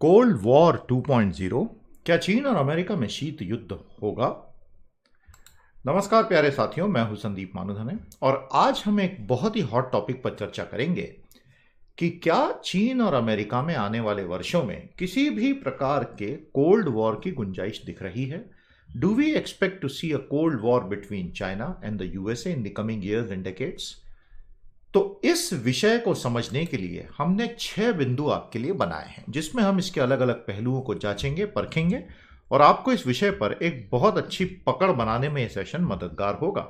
Cold war 2.0 क्या चीन और अमेरिका में शीत युद्ध होगा? नमस्कार प्यारे साथियों, मैं हूं संदीप मानुधने और आज हम एक बहुत ही हॉट टॉपिक पर चर्चा करेंगे कि क्या चीन और अमेरिका में आने वाले वर्षों में किसी भी प्रकार के कोल्ड वॉर की गुंजाइश दिख रही है? Do we expect to see a cold war between China and the USA in the coming years and decades? तो इस विषय को समझने के लिए हमने 6 बिंदु आपके लिए बनाए हैं, जिसमें हम इसके अलग अलग पहलुओं को जांचेंगे, परखेंगे और आपको इस विषय पर एक बहुत अच्छी पकड़ बनाने में यह सेशन मददगार होगा।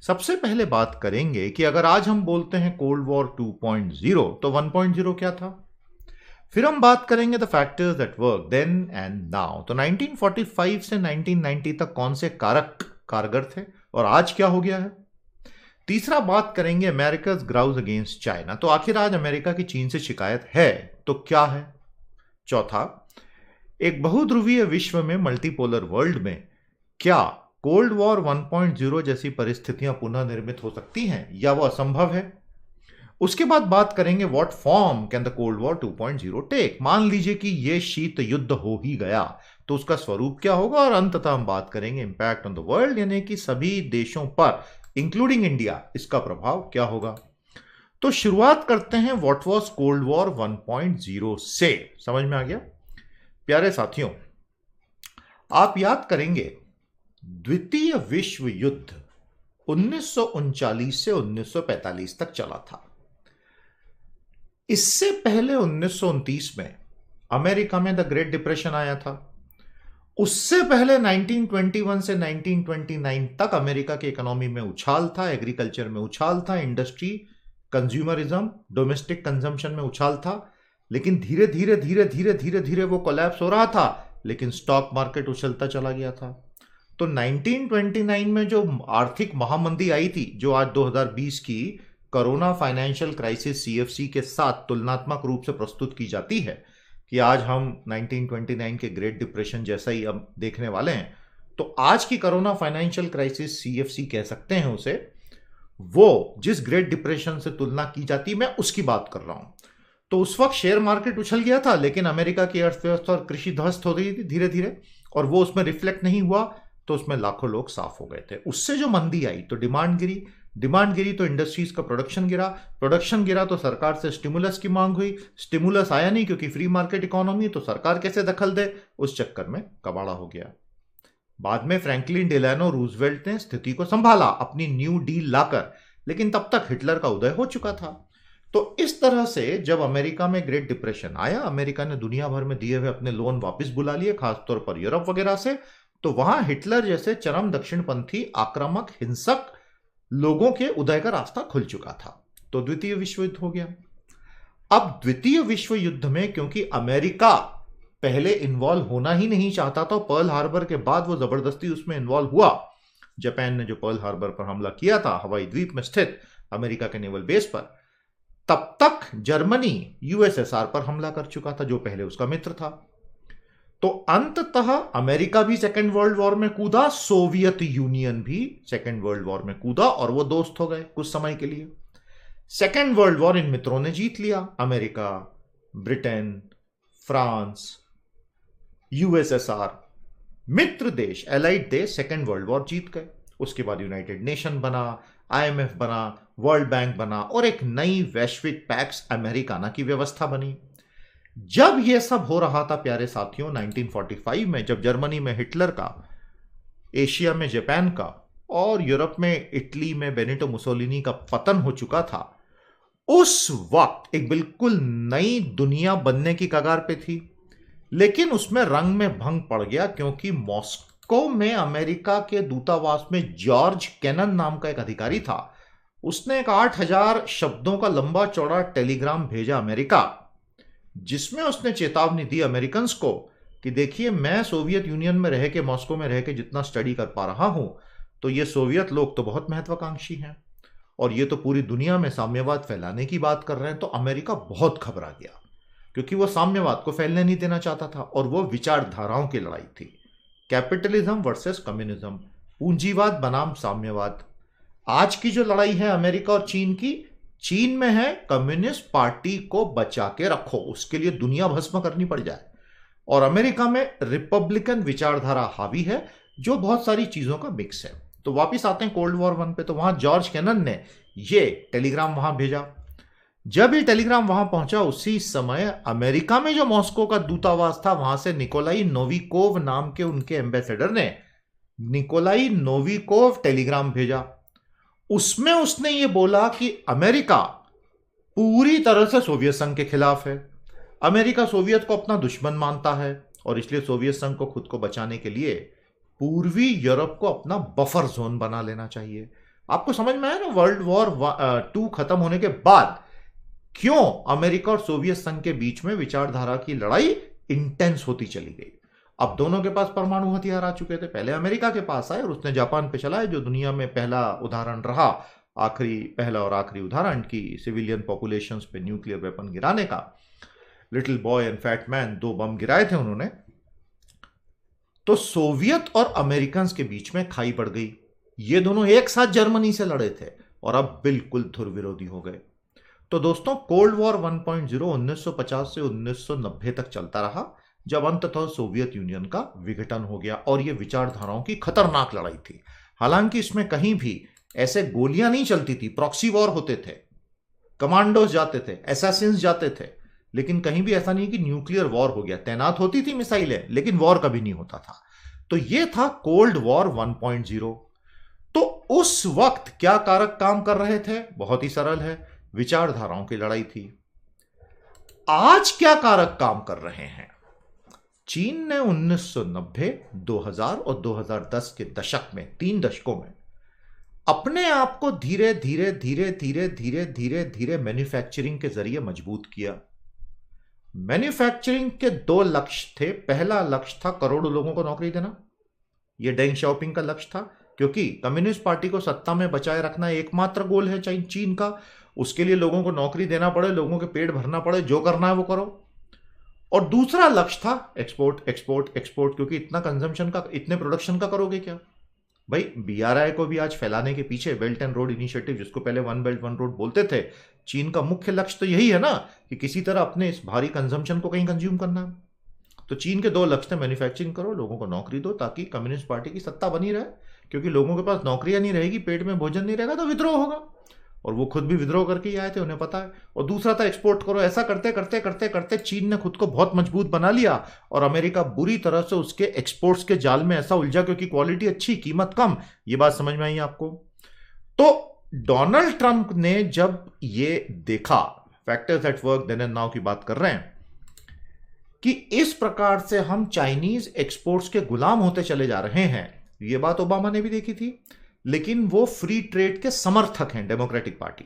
सबसे पहले बात करेंगे कि अगर आज हम बोलते हैं कोल्ड वॉर 2.0 तो 1.0 क्या था। फिर हम बात करेंगे the factors at work then and now. तो 1945 से 1990 तक कौन से कारक कारगर थे और आज क्या हो गया है। तीसरा बात करेंगे अमेरिकाज ग्राउज अगेंस्ट चाइना। तो आखिर आज अमेरिका की चीन से शिकायत है तो क्या है। चौथा, एक बहुध्रुवीय विश्व में, मल्टीपोलर वर्ल्ड में, क्या कोल्ड वॉर 1.0 जैसी परिस्थितियां पुनः निर्मित हो सकती हैं या वो असंभव है। उसके बाद बात करेंगे what form can the cold war 2.0 take. मान लीजिए कि ये शीत युद्ध हो ही गया तो उसका स्वरूप क्या होगा, और अंततः हम बात करेंगे इंपैक्ट ऑन द वर्ल्ड, यानी कि सभी देशों पर इंक्लूडिंग इंडिया, इसका प्रभाव क्या होगा। तो शुरुआत करते हैं व्हाट वाज कोल्ड वॉर 1.0 से। समझ में आ गया? प्यारे साथियों, आप याद करेंगे द्वितीय विश्व युद्ध 1939 से 1945 तक चला था। इससे पहले 1929 में अमेरिका में द ग्रेट डिप्रेशन आया था। उससे पहले 1921 से 1929 तक अमेरिका की इकोनॉमी में उछाल था, एग्रीकल्चर में उछाल था, इंडस्ट्री, कंज्यूमरिज्म, डोमेस्टिक कंजम्पशन में उछाल था। लेकिन धीरे धीरे धीरे धीरे धीरे धीरे वो कोलैप्स हो रहा था, लेकिन स्टॉक मार्केट उछलता चला गया था। तो 1929 में जो आर्थिक महामंदी आई थी, जो आज 2020 की कोरोना फाइनेंशियल क्राइसिस सीएफसी के साथ तुलनात्मक रूप से प्रस्तुत की जाती है कि आज हम 1929 के ग्रेट डिप्रेशन जैसा ही अब देखने वाले हैं, तो आज की कोरोना फाइनेंशियल क्राइसिस सीएफसी कह सकते हैं उसे। वो जिस ग्रेट डिप्रेशन से तुलना की जाती है, मैं उसकी बात कर रहा हूं। तो उस वक्त शेयर मार्केट उछल गया था, लेकिन अमेरिका की अर्थव्यवस्था और कृषि ध्वस्त हो रही थी धीरे धीरे, और वो उसमें रिफ्लेक्ट नहीं हुआ, तो उसमें लाखों लोग साफ हो गए थे। उससे जो मंदी आई तो डिमांड गिरी तो इंडस्ट्रीज का प्रोडक्शन गिरा तो सरकार से स्टिमुलस की मांग हुई। स्टिमुलस आया नहीं क्योंकि फ्री मार्केट इकोनॉमी, तो सरकार कैसे दखल दे, उस चक्कर में कबाड़ा हो गया। बाद में फ्रैंकलिन डेलानो रूजवेल्ट ने स्थिति को संभाला अपनी न्यू डील लाकर, लेकिन तब तक हिटलर का उदय हो चुका था। तो इस तरह से जब अमेरिका में ग्रेट डिप्रेशन आया, अमेरिका ने दुनिया भर में दिए हुए अपने लोन वापस बुला लिए, खासतौर पर यूरोप वगैरह से। तो वहां हिटलर जैसे चरम दक्षिणपंथी, आक्रामक, हिंसक लोगों के उदय का रास्ता खुल चुका था। तो द्वितीय विश्व युद्ध हो गया। अब द्वितीय विश्व युद्ध में क्योंकि अमेरिका पहले इन्वॉल्व होना ही नहीं चाहता था, पर्ल हार्बर के बाद वो जबरदस्ती उसमें इन्वॉल्व हुआ। जापान ने जो पर्ल हार्बर पर हमला किया था, हवाई द्वीप में स्थित अमेरिका के नेवल बेस पर, तब तक जर्मनी यूएसएसआर पर हमला कर चुका था, जो पहले उसका मित्र था। तो अंततः अमेरिका भी सेकेंड वर्ल्ड वॉर में कूदा, सोवियत यूनियन भी सेकेंड वर्ल्ड वॉर में कूदा, और वो दोस्त हो गए कुछ समय के लिए। सेकेंड वर्ल्ड वॉर इन मित्रों ने जीत लिया। अमेरिका, ब्रिटेन, फ्रांस, यूएसएसआर, मित्र देश, एलाइड देश सेकेंड वर्ल्ड वॉर जीत गए। उसके बाद यूनाइटेड नेशन बना, आईएमएफ बना, वर्ल्ड बैंक बना, और एक नई वैश्विक पैक्स अमेरिकाना की व्यवस्था बनी। जब यह सब हो रहा था प्यारे साथियों, 1945 में, जब जर्मनी में हिटलर का, एशिया में जापान का, और यूरोप में इटली में बेनिटो मुसोलिनी का पतन हो चुका था, उस वक्त एक बिल्कुल नई दुनिया बनने की कगार पे थी। लेकिन उसमें रंग में भंग पड़ गया, क्योंकि मॉस्को में अमेरिका के दूतावास में जॉर्ज कैनन नाम का एक अधिकारी था। उसने एक 8000 शब्दों का लंबा चौड़ा टेलीग्राम भेजा अमेरिका, जिसमें उसने चेतावनी दी अमेरिकन्स को कि देखिए, मैं सोवियत यूनियन में रह के, मॉस्को में रह के जितना स्टडी कर पा रहा हूं, तो ये सोवियत लोग तो बहुत महत्वाकांक्षी हैं और ये तो पूरी दुनिया में साम्यवाद फैलाने की बात कर रहे हैं। तो अमेरिका बहुत घबरा गया, क्योंकि वो साम्यवाद को फैलने नहीं देना चाहता था, और वो विचारधाराओं की लड़ाई थी। कैपिटलिज्म वर्सेस कम्युनिज्म, पूंजीवाद बनाम साम्यवाद। आज की जो लड़ाई है अमेरिका और चीन की, चीन में है कम्युनिस्ट पार्टी को बचा के रखो, उसके लिए दुनिया भस्म करनी पड़ जाए। और अमेरिका में रिपब्लिकन विचारधारा हावी है, जो बहुत सारी चीजों का मिक्स है। तो वापिस आते हैं कोल्ड वॉर 1 पे। तो वहां जॉर्ज कैनन ने ये टेलीग्राम वहां भेजा। जब ये टेलीग्राम वहां पहुंचा, उसी समय अमेरिका में जो मॉस्को का दूतावास था, वहां से निकोलाई नोविकोव नाम के उनके एम्बेसडर ने निकोलाई नोविकोव टेलीग्राम भेजा। उसमें उसने ये बोला कि अमेरिका पूरी तरह से सोवियत संघ के खिलाफ है, अमेरिका सोवियत को अपना दुश्मन मानता है और इसलिए सोवियत संघ को खुद को बचाने के लिए पूर्वी यूरोप को अपना बफर जोन बना लेना चाहिए। आपको समझ में आया ना वर्ल्ड वॉर 2 खत्म होने के बाद क्यों अमेरिका और सोवियत संघ के बीच में विचारधारा की लड़ाई इंटेंस होती चली गई। अब दोनों के पास परमाणु हथियार आ चुके थे। पहले अमेरिका के पास आए और उसने जापान पे चलाए, जो दुनिया में पहला उदाहरण रहा, पहला और आखिरी उदाहरण की सिविलियन पॉपुलेशंस पे न्यूक्लियर वेपन गिराने का। Little boy and fat man 2 बम गिराए थे उन्होंने। तो सोवियत और अमेरिकन के बीच में खाई पड़ गई। ये दोनों एक साथ जर्मनी से लड़े थे और अब बिल्कुल धुर विरोधी हो गए। तो दोस्तों, कोल्ड वॉर 1.0 1950 से 1990 तक चलता रहा, जब अंततः सोवियत यूनियन का विघटन हो गया। और यह विचारधाराओं की खतरनाक लड़ाई थी। हालांकि इसमें कहीं भी ऐसे गोलियां नहीं चलती थी, प्रॉक्सी वॉर होते थे, कमांडोज जाते थे, असैसिन्स जाते थे, लेकिन कहीं भी ऐसा नहीं कि न्यूक्लियर वॉर हो गया। तैनात होती थी मिसाइलें, लेकिन वॉर कभी नहीं होता था। तो यह था कोल्ड वॉर 1.0। तो उस वक्त क्या कारक काम कर रहे थे? बहुत ही सरल है, विचारधाराओं की लड़ाई थी। आज क्या कारक काम कर रहे हैं? चीन ने 1990, 2000 और 2010 के दशक में, 3 दशकों में अपने आप को धीरे धीरे धीरे धीरे धीरे धीरे धीरे मैन्युफैक्चरिंग के जरिए मजबूत किया। मैन्युफैक्चरिंग के 2 लक्ष्य थे। पहला लक्ष्य था करोड़ों लोगों को नौकरी देना। यह डेंग शाओपिंग का लक्ष्य था, क्योंकि कम्युनिस्ट पार्टी को सत्ता में बचाए रखना एकमात्र गोल है चीन का। उसके लिए लोगों को नौकरी देना पड़े, लोगों के पेट भरना पड़े, जो करना है वो करो। और दूसरा लक्ष्य था एक्सपोर्ट एक्सपोर्ट एक्सपोर्ट, क्योंकि इतना कंजम्पशन का, इतने प्रोडक्शन का करोगे क्या भाई? बीआरआई को भी आज फैलाने के पीछे, बेल्ट एंड रोड इनिशिएटिव, जिसको पहले 1 बेल्ट 1 रोड बोलते थे, चीन का मुख्य लक्ष्य तो यही है ना कि किसी तरह अपने इस भारी कंजम्पशन को कहीं कंज्यूम करना है। तो चीन के 2 लक्ष्य थे, मैन्युफैक्चरिंग करो, लोगों को नौकरी दो, ताकि कम्युनिस्ट पार्टी की सत्ता बनी रहे। क्योंकि लोगों के पास नौकरियां नहीं रहेगी, पेट में भोजन नहीं रहेगा, तो विद्रोह होगा। और वो खुद भी विद्रोह करके ही आए थे, उन्हें पता है। और दूसरा था एक्सपोर्ट करो। ऐसा करते करते करते करते चीन ने खुद को बहुत मजबूत बना लिया और अमेरिका बुरी तरह से उसके एक्सपोर्ट्स के जाल में ऐसा उलझा, क्योंकि क्वालिटी अच्छी, कीमत कम। ये बात समझ में आई आपको? तो डोनाल्ड ट्रंप ने जब ये देखा, factors at work then and now की बात कर रहे हैं, कि इस प्रकार से हम चाइनीज एक्सपोर्ट्स के गुलाम होते चले जा रहे हैं। ये बात ओबामा ने भी देखी थी, लेकिन वो फ्री ट्रेड के समर्थक हैं, डेमोक्रेटिक पार्टी।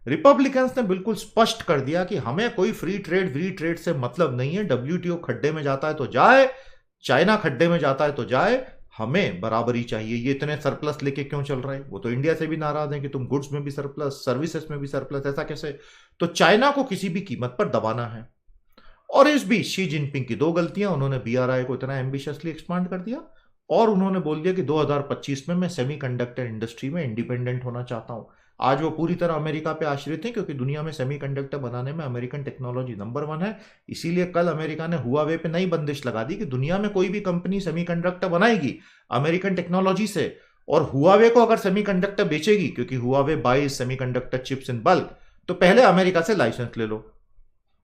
रिपब्लिकन्स ने बिल्कुल स्पष्ट कर दिया कि हमें कोई फ्री ट्रेड से मतलब नहीं है। डब्ल्यूटीओ खड्डे में जाता है तो जाए, चाइना खड्डे में जाता है तो जाए, हमें बराबरी चाहिए। ये इतने सरप्लस लेके क्यों चल रहे हैं? वो तो इंडिया से भी नाराज हैं कि तुम गुड्स में भी सरप्लस, सर्विसेज में भी सरप्लस, ऐसा कैसे? तो चाइना को किसी भी कीमत पर दबाना है। और इस बीच शी जिनपिंग की 2 गलतियां, उन्होंने बीआरआई को इतना एम्बिशियसली एक्सपांड कर दिया और उन्होंने बोल दिया कि 2025 में मैं सेमीकंडक्टर इंडस्ट्री में इंडिपेंडेंट होना चाहता हूं। आज वो पूरी तरह अमेरिका पे आश्रित हैं, क्योंकि दुनिया में सेमीकंडक्टर बनाने में अमेरिकन टेक्नोलॉजी नंबर 1 है। इसीलिए कल अमेरिका ने हुआवे पे नई बंदिश लगा दी कि दुनिया में कोई भी कंपनी सेमीकंडक्टर बनाएगी अमेरिकन टेक्नोलॉजी से, और हुआवे को अगर सेमीकंडक्टर बेचेगी, क्योंकि Huawei buys semiconductor chips in bulk, तो पहले अमेरिका से लाइसेंस ले लो।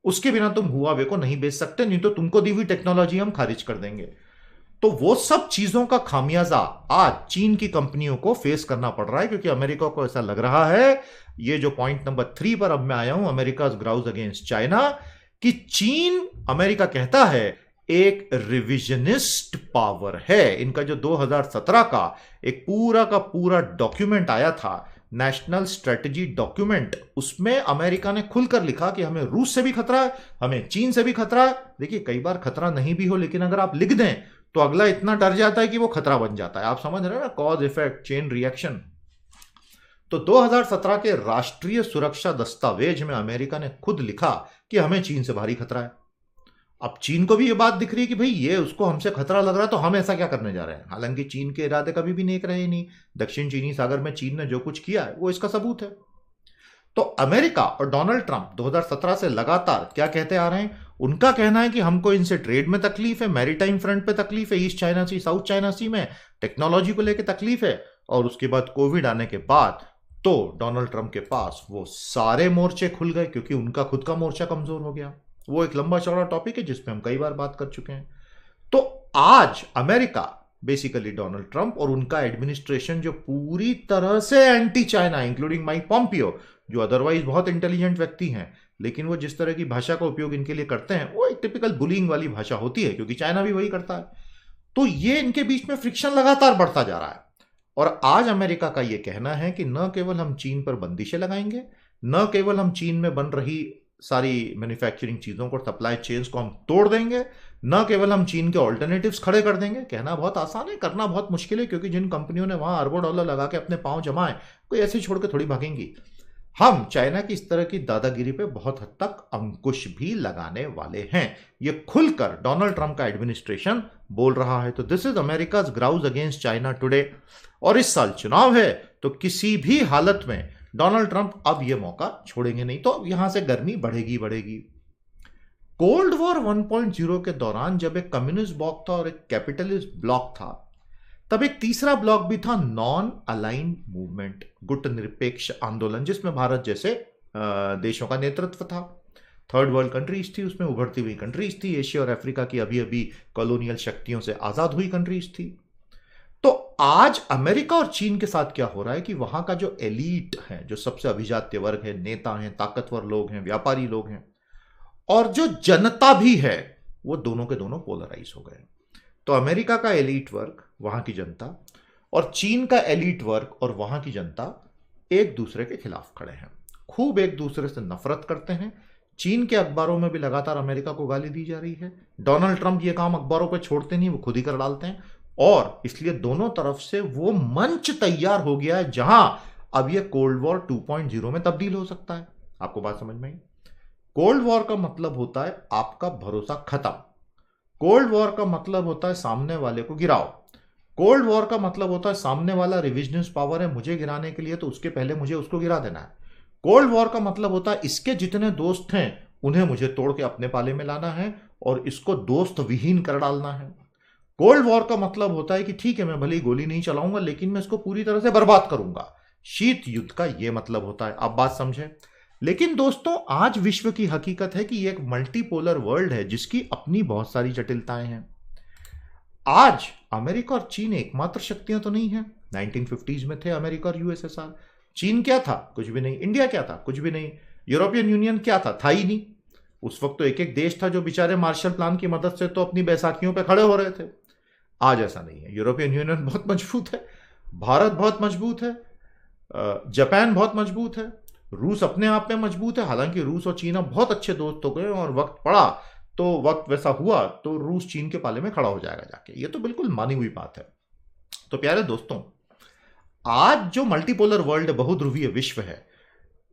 उसके बिना तुम हुआवे को नहीं बेच सकते, नहीं तो तुमको दी हुई टेक्नोलॉजी हम खारिज कर देंगे। तो वो सब चीजों का खामियाजा आज चीन की कंपनियों को फेस करना पड़ रहा है, क्योंकि अमेरिका को ऐसा लग रहा है, ये जो पॉइंट नंबर 3 पर अब मैं आया हूं, अमेरिका ग्राउज अगेंस्ट चाइना, कि चीन, अमेरिका कहता है, एक रिविजनिस्ट पावर है। इनका जो 2017 का एक पूरा का पूरा डॉक्यूमेंट आया था, नेशनल स्ट्रेटजी डॉक्यूमेंट, उसमें अमेरिका ने खुलकर लिखा कि हमें रूस से भी खतरा है, हमें चीन से भी खतरा है। देखिए, कई बार खतरा नहीं भी हो, लेकिन अगर आप लिख दें तो अगला इतना डर जाता है कि वो खतरा बन जाता है। आप समझ रहे हैं ना, कॉज इफेक्ट चेन रिएक्शन। तो 2017 के राष्ट्रीय सुरक्षा दस्तावेज में अमेरिका ने खुद लिखा कि हमें चीन से भारी खतरा है। अब चीन को भी ये बात दिख रही है कि भाई ये उसको हमसे खतरा लग रहा है, तो हम ऐसा क्या करने जा रहे हैं। हालांकि चीन के इरादे कभी भी नेक रहे नहीं। दक्षिण चीनी सागर में चीन ने जो कुछ किया है वो इसका सबूत है। तो अमेरिका और डोनाल्ड ट्रंप 2017 से लगातार क्या कहते आ रहे हैं, उनका कहना है कि हमको इनसे ट्रेड में तकलीफ है, मैरीटाइम फ्रंट पे तकलीफ है, ईस्ट चाइना सी, साउथ चाइना सी में टेक्नोलॉजी को लेकर तकलीफ है, और उसके बाद कोविड आने के बाद तो डोनाल्ड ट्रंप के पास वो सारे मोर्चे खुल गए, क्योंकि उनका खुद का मोर्चा कमजोर हो गया। वो एक लंबा चौड़ा टॉपिक है जिसपे हम कई बार बात कर चुके हैं। तो आज अमेरिका बेसिकली डोनाल्ड ट्रंप और उनका एडमिनिस्ट्रेशन जो पूरी तरह से anti China, including Mike Pompeo, जो अदरवाइज बहुत इंटेलिजेंट व्यक्ति हैं, लेकिन वो जिस तरह की भाषा का उपयोग इनके लिए करते हैं वो एक टिपिकल बुलिंग वाली भाषा होती है, क्योंकि चाइना भी वही करता है। तो ये इनके बीच में फ्रिक्शन लगातार बढ़ता जा रहा है। और आज अमेरिका का यह कहना है कि न केवल हम चीन पर बंदिशें लगाएंगे, न केवल हम चीन में बन रही सारी मैन्युफैक्चरिंग चीजों को, सप्लाई चेन्स को हम तोड़ देंगे, न केवल हम चीन के ऑल्टरनेटिव्स खड़े कर देंगे। कहना बहुत आसान है, करना बहुत मुश्किल है, क्योंकि जिन कंपनियों ने वहां अरबों डॉलर लगा के अपने पांव जमाए, कोई ऐसे छोड़ के थोड़ी भागेंगी। हम चाइना की इस तरह की दादागिरी पे बहुत हद तक अंकुश भी लगाने वाले हैं। ये खुलकर डोनाल्ड ट्रंप का एडमिनिस्ट्रेशन बोल रहा है। तो this is America's grouse against China today. और इस साल चुनाव है, तो किसी भी हालत में डोनाल्ड ट्रंप अब यह मौका छोड़ेंगे नहीं, तो यहां से गर्मी बढ़ेगी बढ़ेगी। कोल्ड वॉर 1.0 के दौरान जब एक कम्युनिस्ट ब्लॉक था और एक कैपिटलिस्ट ब्लॉक था, तब एक तीसरा ब्लॉक भी था, नॉन अलाइंड मूवमेंट, गुट निरपेक्ष आंदोलन, जिसमें भारत जैसे देशों का नेतृत्व था। थर्ड वर्ल्ड कंट्रीज थी, उसमें उभरती हुई कंट्रीज थी, एशिया और अफ्रीका की अभी अभी कॉलोनियल शक्तियों से आजाद हुई कंट्रीज थी। तो आज अमेरिका और चीन के साथ क्या हो रहा है कि वहां का जो एलीट है, जो सबसे अभिजात्य वर्ग है, नेता हैं, ताकतवर लोग हैं, व्यापारी लोग हैं, और जो जनता भी है, वो दोनों के दोनों पोलराइज हो गए। तो अमेरिका का एलीट वर्ग, वहां की जनता, और चीन का एलीट वर्ग और वहां की जनता एक दूसरे के खिलाफ खड़े हैं, खूब एक दूसरे से नफरत करते हैं। चीन के अखबारों में भी लगातार अमेरिका को गाली दी जा रही है। डोनाल्ड ट्रंप ये काम अखबारों पर छोड़ते नहीं, वो खुद ही कर डालते हैं, और इसलिए दोनों तरफ से वो मंच तैयार हो गया है जहां अब ये कोल्ड वॉर 2.0 में तब्दील हो सकता है। आपको बात समझ में आई? कोल्ड वॉर का मतलब होता है आपका भरोसा खत्म। कोल्ड वॉर का मतलब होता है सामने वाले को गिराओ। कोल्ड वॉर का मतलब होता है सामने वाला रिविजनिस्ट पावर है मुझे गिराने के लिए, तो उसके पहले मुझे उसको गिरा देना है। कोल्ड वॉर का मतलब होता है इसके जितने दोस्त हैं उन्हें मुझे तोड़ के अपने पाले में लाना है और इसको दोस्त विहीन कर डालना है। कोल्ड वॉर का मतलब होता है कि ठीक है, मैं भले ही गोली नहीं चलाऊंगा, लेकिन मैं इसको पूरी तरह से बर्बाद करूंगा। शीत युद्ध का यह मतलब होता है। आप बात समझे? लेकिन दोस्तों, आज विश्व की हकीकत है कि यह एक मल्टीपोलर वर्ल्ड है जिसकी अपनी बहुत सारी जटिलताएं हैं। आज अमेरिका और चीन एकमात्र शक्तियां तो नहीं है। 1950s में थे अमेरिका और यूएसएसआर। चीन क्या था? कुछ भी नहीं। इंडिया क्या था? कुछ भी नहीं। यूरोपियन यूनियन क्या था? था ही नहीं। उस वक्त तो एक एक देश था जो बेचारे मार्शल प्लान की मदद से तो अपनी बैसाखियों पे खड़े हो रहे थे। आज ऐसा नहीं है। यूरोपियन यूनियन बहुत मजबूत है, भारत बहुत मजबूत है, जापान बहुत मजबूत है, रूस अपने आप में मजबूत है। हालांकि रूस और चीन अब बहुत अच्छे दोस्त हो गए और वक्त पड़ा तो वक्त वैसा हुआ तो रूस चीन के पाले में खड़ा हो जाएगा जाके। ये तो बिल्कुल मानी हुई बात है। तो प्यारे दोस्तों, आज जो मल्टीपोलर वर्ल्ड, बहुध्रुवीय विश्व है,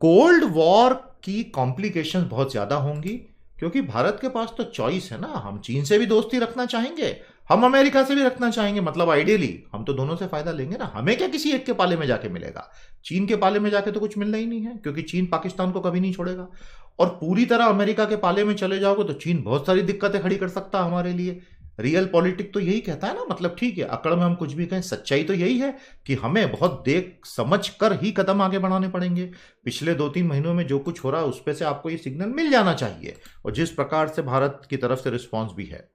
कोल्ड वॉर की कॉम्प्लिकेशंस बहुत ज्यादा होंगी, क्योंकि भारत के पास तो चॉइस है ना। हम चीन से भी दोस्ती रखना चाहेंगे, हम अमेरिका से भी रखना चाहेंगे, मतलब आइडियली हम तो दोनों से फायदा लेंगे ना। हमें क्या किसी एक के पाले में जाके मिलेगा? चीन के पाले में जाके तो कुछ मिलना ही नहीं है, क्योंकि चीन पाकिस्तान को कभी नहीं छोड़ेगा। और पूरी तरह अमेरिका के पाले में चले जाओगे तो चीन बहुत सारी दिक्कतें खड़ी कर सकता है हमारे लिए। रियल पॉलिटिक्स तो यही कहता है ना, मतलब ठीक है, अकड़ में हम कुछ भी कहें, सच्चाई तो यही है कि हमें बहुत देख समझ कर ही कदम आगे बढ़ाने पड़ेंगे। पिछले 2-3 महीनों में जो कुछ हो रहा है उस पे से आपको ये सिग्नल मिल जाना चाहिए, और जिस प्रकार से भारत की तरफ से रिस्पॉन्स भी है।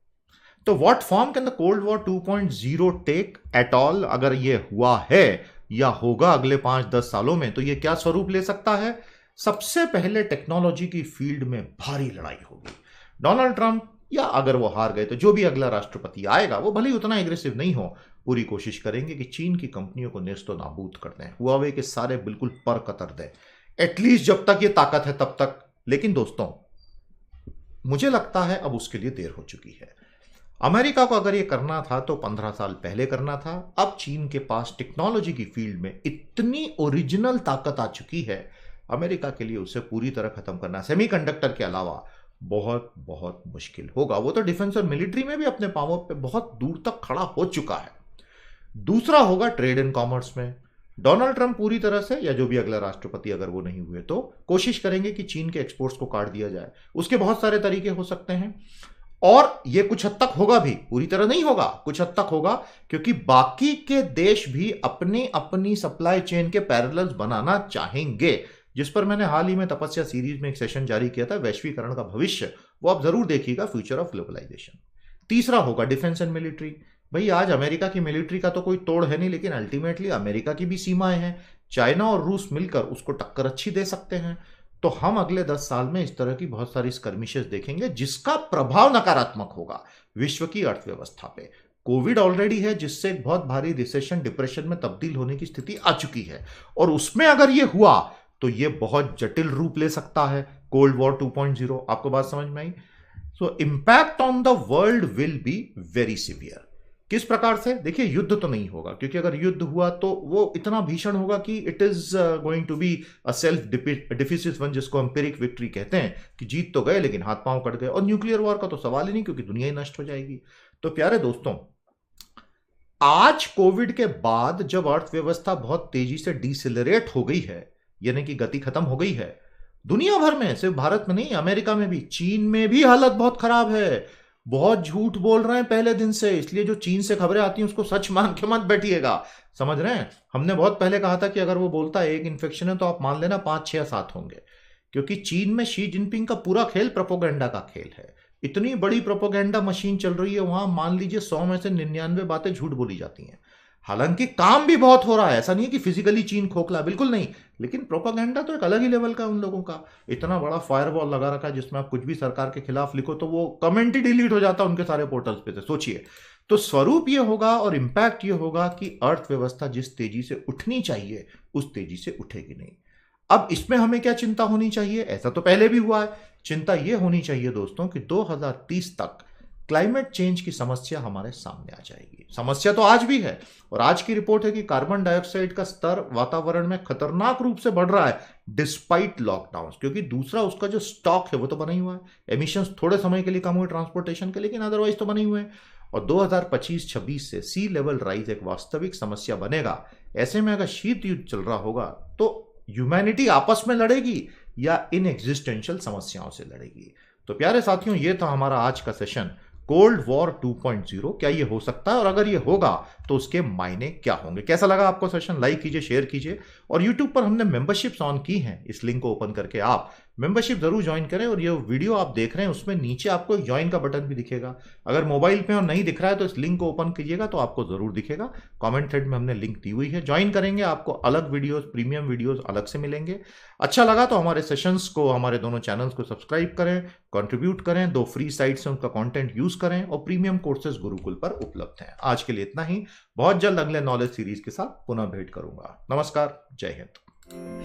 तो what form can the cold war 2.0 take at all? अगर ये हुआ है या होगा अगले 5-10 सालों में, तो ये क्या स्वरूप ले सकता है? सबसे पहले टेक्नोलॉजी की फील्ड में भारी लड़ाई होगी। डोनाल्ड ट्रंप, या अगर वो हार गए तो जो भी अगला राष्ट्रपति आएगा, वो भले ही उतना एग्रेसिव नहीं हो, पूरी कोशिश करेंगे कि चीन की कंपनियों को नेस्तो नाबूद कर दें, हुआवे के सारे बिल्कुल पर कतर दें, एटलीस्ट जब तक ये ताकत है तब तक। लेकिन दोस्तों, मुझे लगता है अब उसके लिए देर हो चुकी है। अमेरिका को अगर ये करना था तो 15 साल पहले करना था। अब चीन के पास टेक्नोलॉजी की फील्ड में इतनी ओरिजिनल ताकत आ चुकी है, अमेरिका के लिए उसे पूरी तरह खत्म करना सेमीकंडक्टर के अलावा बहुत बहुत मुश्किल होगा। वो तो डिफेंस और मिलिट्री में भी अपने पांवों पे बहुत दूर तक खड़ा हो चुका है। दूसरा होगा ट्रेड एंड कॉमर्स में। डोनाल्ड ट्रंप पूरी तरह से, या जो भी अगला राष्ट्रपति अगर वो नहीं हुए, तो कोशिश करेंगे कि चीन के एक्सपोर्ट्स को काट दिया जाए। उसके बहुत सारे तरीके हो सकते हैं, और ये कुछ हद तक होगा भी, पूरी तरह नहीं होगा, कुछ हद तक होगा, क्योंकि बाकी के देश भी अपनी अपनी सप्लाई चेन के पैरेलल्स बनाना चाहेंगे, जिस पर मैंने हाल ही में तपस्या सीरीज में एक सेशन जारी किया था, वैश्वीकरण का भविष्य। वो आप जरूर देखिएगा, फ्यूचर ऑफ ग्लोबलाइजेशन। तीसरा होगा डिफेंस एंड मिलिट्री। भाई आज अमेरिका की मिलिट्री का तो कोई तोड़ है नहीं, लेकिन अल्टीमेटली अमेरिका की भी सीमाएं हैं। चाइना और रूस मिलकर उसको टक्कर अच्छी दे सकते हैं। तो हम अगले 10 साल में इस तरह की बहुत सारी स्कर्मिशेस देखेंगे, जिसका प्रभाव नकारात्मक होगा विश्व की अर्थव्यवस्था पे। कोविड ऑलरेडी है, जिससे एक बहुत भारी रिसेशन, डिप्रेशन में तब्दील होने की स्थिति आ चुकी है, और उसमें अगर ये हुआ तो ये बहुत जटिल रूप ले सकता है, कोल्ड वॉर 2.0। आपको बात समझ में आई? So impact on the world will be very severe. किस प्रकार से? देखिए, युद्ध तो नहीं होगा, क्योंकि अगर युद्ध हुआ तो वो इतना भीषण होगा कि it is going to be a self deficit one, जिसको एम्पिरिक विक्ट्री कहते हैं, कि जीत तो गए लेकिन हाथ पांव कट गए। और न्यूक्लियर वॉर का तो सवाल ही नहीं, क्योंकि दुनिया ही नष्ट हो जाएगी। तो प्यारे दोस्तों, आज कोविड के बाद जब अर्थव्यवस्था बहुत तेजी से डिसेलरेट हो गई है, यानी कि गति खत्म हो गई है, दुनिया भर में, सिर्फ भारत में नहीं, अमेरिका में भी, चीन में भी हालत बहुत खराब है। बहुत झूठ बोल रहे हैं पहले दिन से, इसलिए जो चीन से खबरें आती हैं उसको सच मान के मत बैठिएगा। समझ रहे हैं? हमने बहुत पहले कहा था कि अगर वो बोलता है एक इन्फेक्शन है तो आप मान लेना 5, 6, 7 होंगे, क्योंकि चीन में शी जिनपिंग का पूरा खेल प्रोपोगेंडा का खेल है। इतनी बड़ी प्रोपोगेंडा मशीन चल रही है वहां, मान लीजिए 100 में से 99 बातें झूठ बोली जाती हैं। हालांकि काम भी बहुत हो रहा है, ऐसा नहीं है कि फिजिकली चीन खोखला, बिल्कुल नहीं, लेकिन प्रोपागेंडा तो एक अलग ही लेवल का उन लोगों का। इतना बड़ा फायरवॉल लगा रखा है जिसमें आप कुछ भी सरकार के खिलाफ लिखो तो वो कमेंट ही डिलीट हो जाता है उनके सारे पोर्टल्स पे से। सोचिए, तो स्वरूप ये होगा और इंपैक्ट ये होगा कि अर्थव्यवस्था जिस तेजी से उठनी चाहिए उस तेजी से उठेगी नहीं। अब इसमें हमें क्या चिंता होनी चाहिए? ऐसा तो पहले भी हुआ है। चिंता यह होनी चाहिए दोस्तों कि 2030 तक क्लाइमेट चेंज की समस्या हमारे सामने आ जाएगी। समस्या तो आज भी है, और आज की रिपोर्ट है कि कार्बन डाइऑक्साइड का स्तर वातावरण में खतरनाक रूप से बढ़ रहा है डिस्पाइट लॉकडाउन, क्योंकि दूसरा उसका जो स्टॉक है वो तो बना ही हुआ है। एमिशंस थोड़े समय के लिए कम हुए ट्रांसपोर्टेशन के, लेकिन अदरवाइज तो बने हुए हैं। और 2025-26 से सी लेवल राइज एक वास्तविक समस्या बनेगा। ऐसे में अगर शीत युद्ध चल रहा होगा तो ह्यूमैनिटी आपस में लड़ेगी या इन एग्जिस्टेंशियल समस्याओं से लड़ेगी। तो प्यारे साथियों, ये था हमारा आज का सेशन, कोल्ड वॉर 2.0। क्या ये हो सकता है, और अगर ये होगा तो उसके मायने क्या होंगे? कैसा लगा आपको सेशन? लाइक कीजिए, शेयर कीजिए, और यूट्यूब पर हमने मेंबरशिप्स ऑन की हैं, इस लिंक को ओपन करके आप मेंबरशिप जरूर ज्वाइन करें। और ये वीडियो आप देख रहे हैं उसमें नीचे आपको एक ज्वाइन का बटन भी दिखेगा। अगर मोबाइल पे और नहीं दिख रहा है तो इस लिंक को ओपन कीजिएगा तो आपको जरूर दिखेगा। कमेंट थ्रेड में हमने लिंक दी हुई है, ज्वाइन करेंगे, आपको अलग वीडियोस, प्रीमियम वीडियोस अलग से मिलेंगे। अच्छा लगा तो हमारे सेशंस को, हमारे दोनों चैनल्स को सब्सक्राइब करें, कंट्रीब्यूट करें, 2 फ्री साइट्स से उनका कंटेंट यूज करें, और प्रीमियम कोर्सेज गुरुकुल पर उपलब्ध हैं। आज के लिए इतना ही। बहुत जल्द अगले नॉलेज सीरीज के साथ पुनः भेंट करूंगा। नमस्कार, जय हिंद।